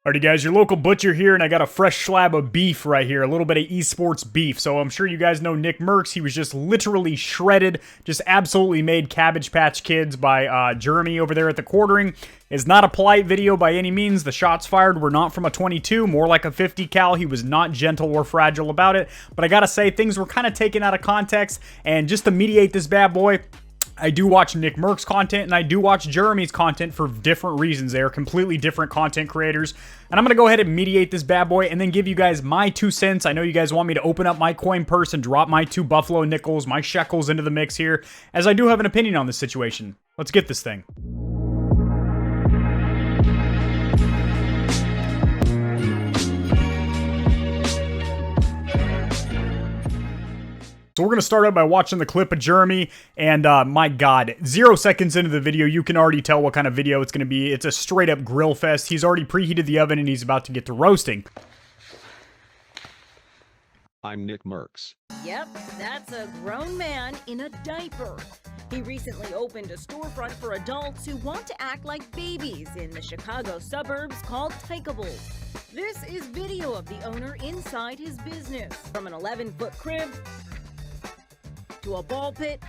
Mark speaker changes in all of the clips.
Speaker 1: Alrighty guys, your local butcher here, and I got a fresh slab of beef right here, a little bit of esports beef. So I'm sure you guys know Nickmercs. He was just literally shredded, just absolutely made Cabbage Patch Kids by Jeremy over there at the quartering. It's not a polite video by any means. The shots fired were not from a 22, more like a 50 cal. He was not gentle or fragile about it. But I gotta say, things were kind of taken out of context, and just to mediate this bad boy, I do watch Nickmercs content, and I do watch Jeremy's content for different reasons. They are completely different content creators. And I'm going to go ahead and mediate this bad boy and then give you guys my 2 cents. I know you guys want me to open up my coin purse and drop my 2 buffalo nickels, my shekels into the mix here, as I do have an opinion on this situation. Let's get this thing. So we're going to start out by watching the clip of Jeremy, and my god, 0 seconds into the video, you can already tell what kind of video it's going to be. It's a straight up grill fest. He's already preheated the oven and he's about to get to roasting.
Speaker 2: I'm Nickmercs.
Speaker 3: Yep, that's a grown man in a diaper. He recently opened a storefront for adults who want to act like babies in the Chicago suburbs called Tykables. This is video of the owner inside his business. From an 11-foot crib to a ball pit,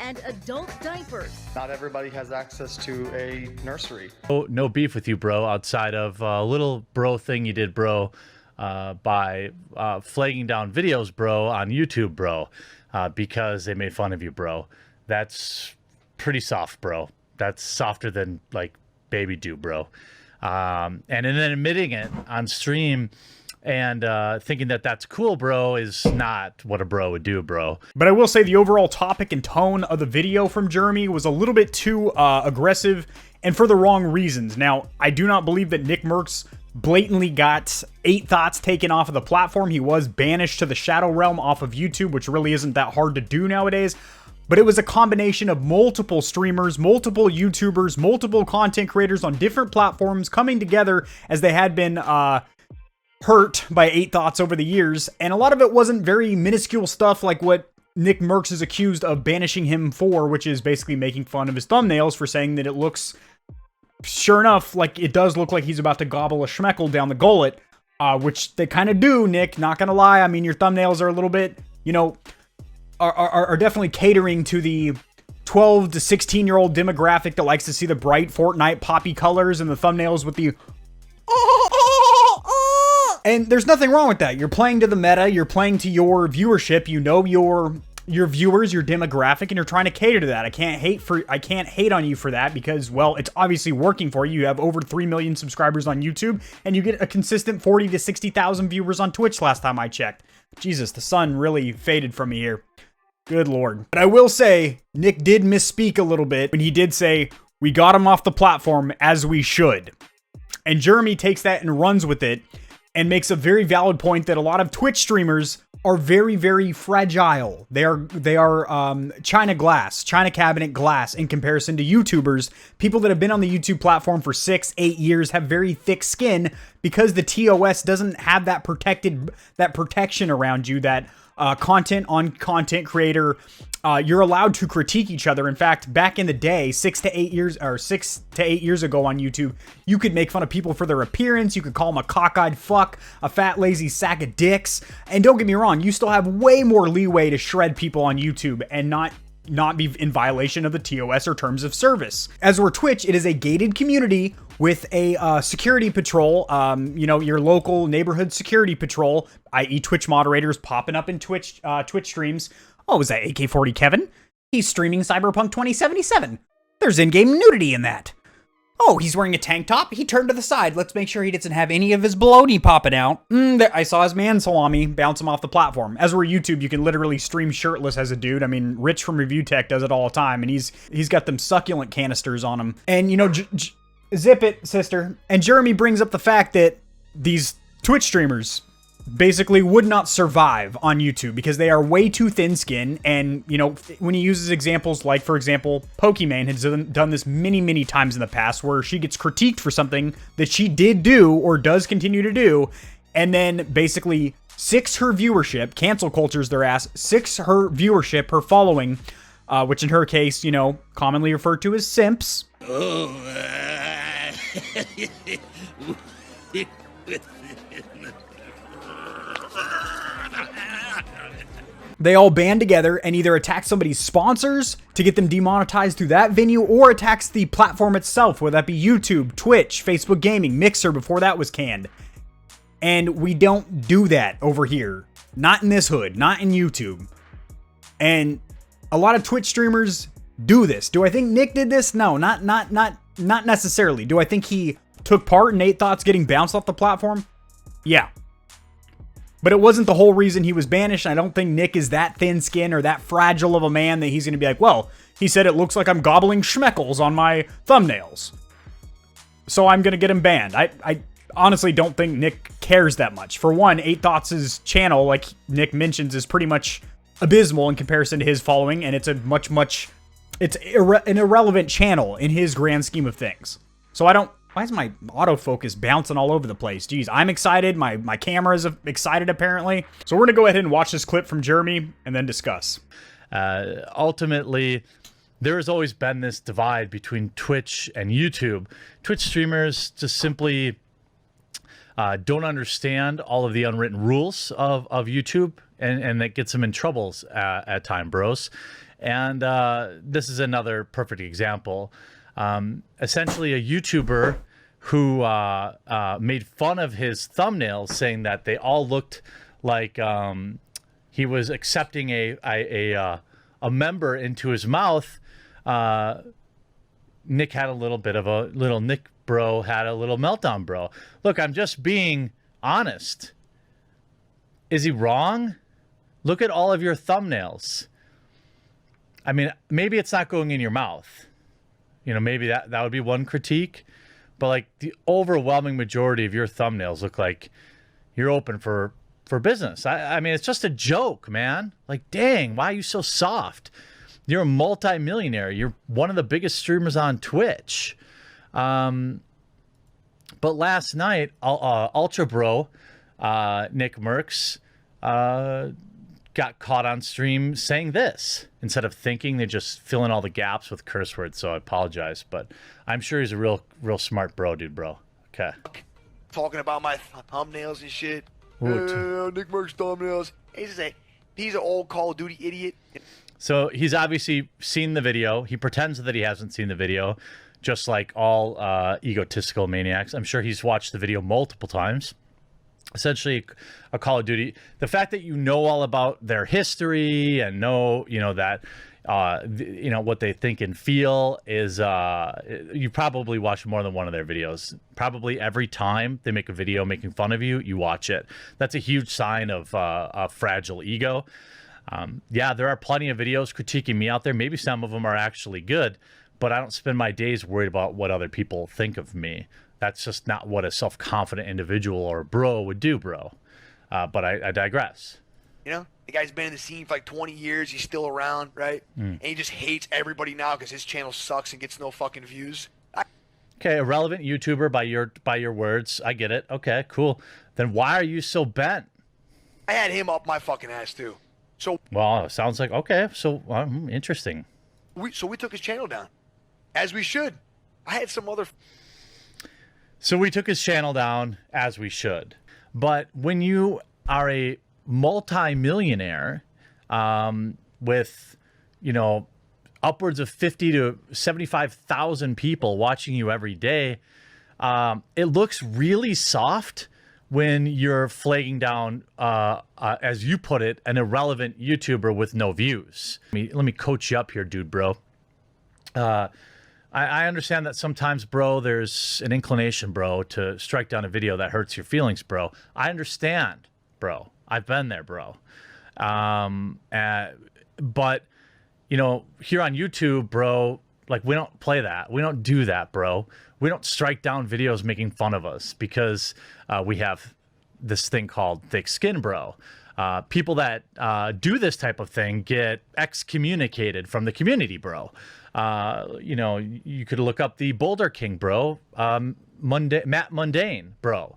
Speaker 3: and adult diapers.
Speaker 4: Not everybody has access to a nursery.
Speaker 5: Oh, no beef with you, bro, outside of a little bro thing you did, bro, by flagging down videos, bro, on YouTube, bro, because they made fun of you, bro. That's pretty soft, bro. That's softer than, like, baby do, bro. And then admitting it on stream and thinking that that's cool, bro, is not what a bro would do, bro.
Speaker 1: But I will say the overall topic and tone of the video from Jeremy was a little bit too aggressive and for the wrong reasons. Now, I do not believe that Nickmercs blatantly got 8 Thoughts taken off of the platform. He was banished to the Shadow Realm off of YouTube, which really isn't that hard to do nowadays. But it was a combination of multiple streamers, multiple YouTubers, multiple content creators on different platforms coming together as they had been hurt by 8 Thoughts over the years, and a lot of it wasn't very minuscule stuff like what Nickmercs is accused of banishing him for, which is basically making fun of his thumbnails for saying that it looks, sure enough, like it does look like he's about to gobble a schmeckle down the gullet, which they kind of do, Nick, not gonna lie. I mean, your thumbnails are a little bit, you know, are definitely catering to the 12 to 16-year-old demographic that likes to see the bright Fortnite poppy colors and the thumbnails with the and there's nothing wrong with that. You're playing to the meta, you're playing to your viewership, you know your viewers, your demographic, and you're trying to cater to that. I can't hate on you for that because, well, it's obviously working for you. You have over 3 million subscribers on YouTube, and you get a consistent 40 to 60,000 viewers on Twitch last time I checked. Jesus, the sun really faded from me here. Good lord. But I will say, Nick did misspeak a little bit when he did say, we got him off the platform as we should. And Jeremy takes that and runs with it, and makes a very valid point that a lot of Twitch streamers are very, very fragile. They are China glass, China cabinet glass in comparison to YouTubers. People that have been on the YouTube platform for 6, 8 years have very thick skin because the TOS doesn't have that protection around you, that content on content creator. You're allowed to critique each other. In fact, back in the day, 6 to 8 years ago on YouTube, you could make fun of people for their appearance. You could call them a cockeyed fuck, a fat lazy sack of dicks. And don't get me wrong, you still have way more leeway to shred people on YouTube and not be in violation of the TOS or terms of service. As for Twitch, it is a gated community with a security patrol, you know, your local neighborhood security patrol, i.e. Twitch moderators popping up in Twitch streams. Oh, is that AK-40 Kevin? He's streaming Cyberpunk 2077. There's in-game nudity in that. Oh, he's wearing a tank top. He turned to the side. Let's make sure he doesn't have any of his baloney popping out. I saw his man salami bounce him off the platform. As we're YouTube, you can literally stream shirtless as a dude. I mean, Rich from Review Tech does it all the time, and he's got them succulent canisters on him. And, you know, zip it, sister. And Jeremy brings up the fact that these Twitch streamers basically would not survive on YouTube because they are way too thin-skinned. And, you know, when he uses examples like, for example, Pokimane has done this many, many times in the past where she gets critiqued for something that she did do or does continue to do, and then basically six her viewership, cancel cultures their ass, six her viewership, her following, which in her case, you know, commonly referred to as simps. They all band together and either attack somebody's sponsors to get them demonetized through that venue, or attacks the platform itself, whether that be YouTube, Twitch, Facebook Gaming, Mixer before that was canned. And we don't do that over here. Not in this hood, not in YouTube. And a lot of Twitch streamers do this. Do I think Nick did this? No, not necessarily. Do I think he took part in Nate Thoughts getting bounced off the platform? Yeah. But it wasn't the whole reason he was banished. I don't think Nick is that thin-skinned or that fragile of a man that he's going to be like, well, he said it looks like I'm gobbling schmeckles on my thumbnails, so I'm going to get him banned. I honestly don't think Nick cares that much. For one, 8 Thoughts' channel, like Nick mentions, is pretty much abysmal in comparison to his following, and it's a it's an irrelevant channel in his grand scheme of things. So why is my autofocus bouncing all over the place? Jeez, I'm excited. My camera is excited, apparently. So we're going to go ahead and watch this clip from Jeremy and then discuss.
Speaker 5: Ultimately, there has always been this divide between Twitch and YouTube. Twitch streamers just simply don't understand all of the unwritten rules of YouTube, and that gets them in troubles at time, bros. And this is another perfect example. Essentially a YouTuber who made fun of his thumbnails, saying that they all looked like he was accepting a member into his mouth. Nick had a little bit of a Nick bro had a little meltdown, bro. Look, I'm just being honest. Is he wrong? Look at all of your thumbnails. I mean, maybe it's not going in your mouth. You know, maybe that would be one critique, but like the overwhelming majority of your thumbnails look like you're open for business. I mean, it's just a joke, man. Like, dang, why are you so soft? You're a multi-millionaire. You're one of the biggest streamers on Twitch. But last night, Ultra Bro, Nickmercs, got caught on stream saying this. Instead of thinking, they just fill in all the gaps with curse words, so I apologize. But I'm sure he's a real smart bro, dude, bro. Okay.
Speaker 6: Talking about my thumbnails and shit. Nickmercs thumbnails. He's an old Call of Duty idiot.
Speaker 5: So he's obviously seen the video. He pretends that he hasn't seen the video, just like all egotistical maniacs. I'm sure he's watched the video multiple times. Essentially a Call of Duty. The fact that you know all about their history and know, that, what they think and feel is, you probably watch more than one of their videos. Probably every time they make a video making fun of you, you watch it. That's a huge sign of a fragile ego. Yeah, there are plenty of videos critiquing me out there. Maybe some of them are actually good, but I don't spend my days worried about what other people think of me. That's just not what a self-confident individual or bro would do, bro. But I digress.
Speaker 6: The guy's been in the scene for like 20 years. He's still around, right? And he just hates everybody now because his channel sucks and gets no fucking views.
Speaker 5: Okay, irrelevant YouTuber by your words. I get it. Okay, cool. Then why are you so bent?
Speaker 6: I had him up my fucking ass too. So
Speaker 5: well, sounds like okay. So interesting.
Speaker 6: We took his channel down, as we should. I had some other.
Speaker 5: So we took his channel down, as we should. But when you are a multi-millionaire with, upwards of 50 to 75,000 people watching you every day, it looks really soft when you're flagging down, as you put it, an irrelevant YouTuber with no views. Let me coach you up here, dude, bro. I understand that sometimes, bro, there's an inclination, bro, to strike down a video that hurts your feelings, bro. I understand, bro. I've been there, bro. But, here on YouTube, bro, like, we don't play that. We don't do that, bro. We don't strike down videos making fun of us because we have this thing called thick skin, bro. People that do this type of thing get excommunicated from the community, bro. You could look up the Boulder King, bro. Matt Mundane, bro.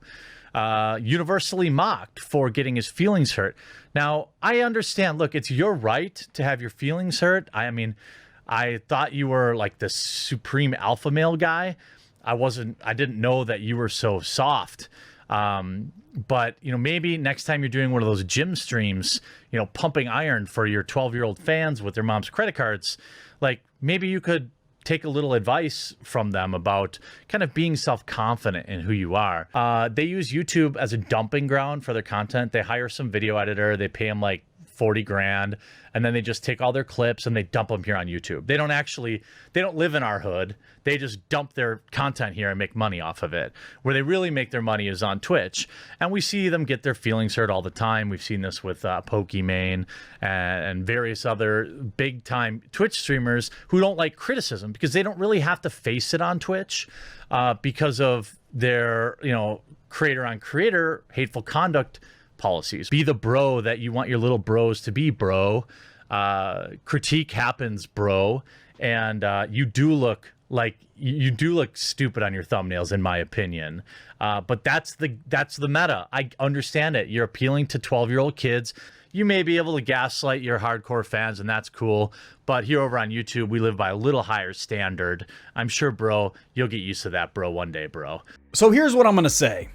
Speaker 5: Universally mocked for getting his feelings hurt. Now, I understand. Look, it's your right to have your feelings hurt. I thought you were like the supreme alpha male guy. I didn't know that you were so soft. But, you know, maybe next time you're doing one of those gym streams, you know, pumping iron for your 12-year-old fans with their mom's credit cards, like maybe you could take a little advice from them about kind of being self-confident in who you are. They use YouTube as a dumping ground for their content. They hire some video editor, they pay them like 40 grand, and then they just take all their clips and they dump them here on YouTube. They don't live in our hood. They just dump their content here and make money off of it. Where they really make their money is on Twitch. And we see them get their feelings hurt all the time. We've seen this with Pokimane and various other big time Twitch streamers who don't like criticism because they don't really have to face it on Twitch because of their, you know, creator on creator hateful conduct policies. Be the bro that you want your little bros to be, bro. Critique happens, bro. And you do look stupid on your thumbnails, in my opinion. But that's the meta. I understand it. You're appealing to 12-year-old kids. You may be able to gaslight your hardcore fans, and that's cool. But here over on YouTube, we live by a little higher standard. I'm sure, bro, you'll get used to that, bro, one day, bro.
Speaker 1: So here's what I'm going to say.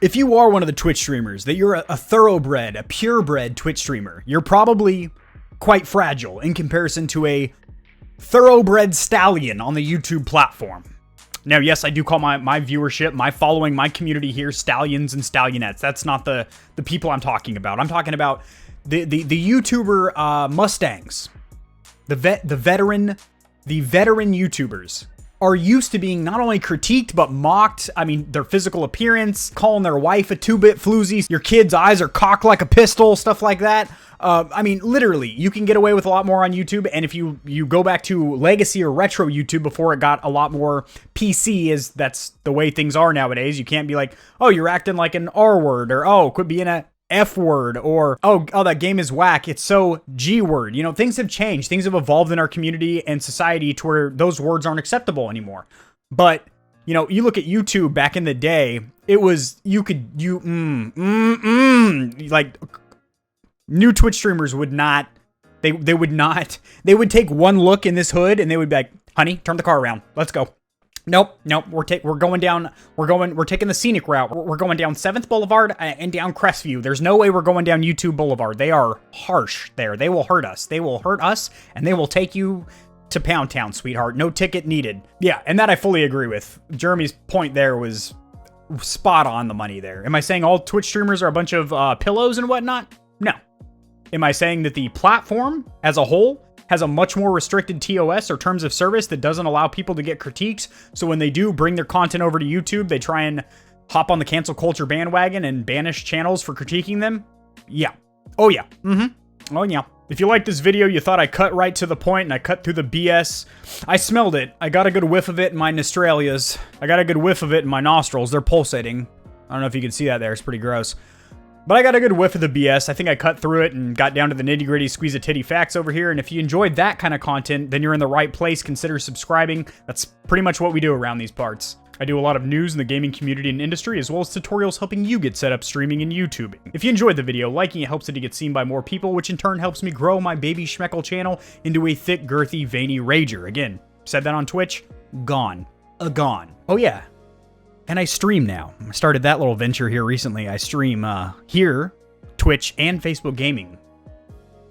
Speaker 1: If you are one of the Twitch streamers, that you're a thoroughbred, a purebred Twitch streamer, you're probably quite fragile in comparison to a thoroughbred stallion on the YouTube platform. Now, yes, I do call my viewership, my following, my community here stallions and stallionettes. That's not the people I'm talking about. I'm talking about the YouTuber Mustangs, the veteran YouTubers are used to being not only critiqued, but mocked. I mean, their physical appearance, calling their wife a 2-bit floozy, your kid's eyes are cocked like a pistol, stuff like that. I mean, literally, you can get away with a lot more on YouTube, and if you go back to legacy or retro YouTube before it got a lot more PC, as that's the way things are nowadays, you can't be like, oh, you're acting like an R word, or oh, quit being a F word, or oh, that game is whack, it's so G word. You know, things have changed. Things have evolved in our community and society to where those words aren't acceptable anymore. But, you know, you look at YouTube back in the day, it was, like, new Twitch streamers would not, they would take one look in this hood and they would be like, honey, turn the car around, let's go. Nope, we're taking the scenic route. We're going down 7th Boulevard and down Crestview. There's no way we're going down YouTube Boulevard. They are harsh there. They will hurt us. They will hurt us, and they will take you to Pound Town, sweetheart. No ticket needed. Yeah, and that I fully agree with. Jeremy's point there was spot on the money there. Am I saying all Twitch streamers are a bunch of pillows and whatnot? No. Am I saying that the platform as a whole has a much more restricted TOS or terms of service that doesn't allow people to get critiques? So when they do bring their content over to YouTube, they try and hop on the cancel culture bandwagon and banish channels for critiquing them? Yeah. Oh yeah. Oh yeah. If you liked this video, you thought I cut right to the point and I cut through the BS, I smelled it. I got a good whiff of it in my nostralias. I got a good whiff of it in my nostrils. They're pulsating. I don't know if you can see that there. It's pretty gross. But I got a good whiff of the BS. I think I cut through it and got down to the nitty-gritty squeeze of titty facts over here. And if you enjoyed that kind of content, then you're in the right place. Consider subscribing. That's pretty much what we do around these parts. I do a lot of news in the gaming community and industry, as well as tutorials helping you get set up streaming and YouTubing. If you enjoyed the video, liking it helps it to get seen by more people, which in turn helps me grow my baby Schmeckle channel into a thick, girthy, veiny rager. Again, said that on Twitch, gone. Gone. Oh yeah. And I stream now. I started that little venture here recently. I stream here, Twitch, and Facebook Gaming.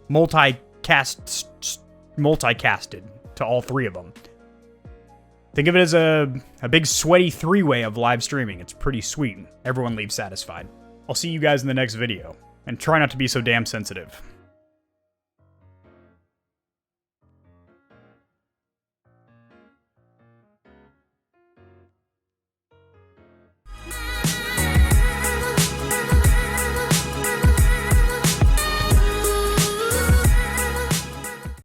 Speaker 1: Multicasted to all three of them. Think of it as a big sweaty three-way of live streaming. It's pretty sweet. Everyone leaves satisfied. I'll see you guys in the next video. And try not to be so damn sensitive.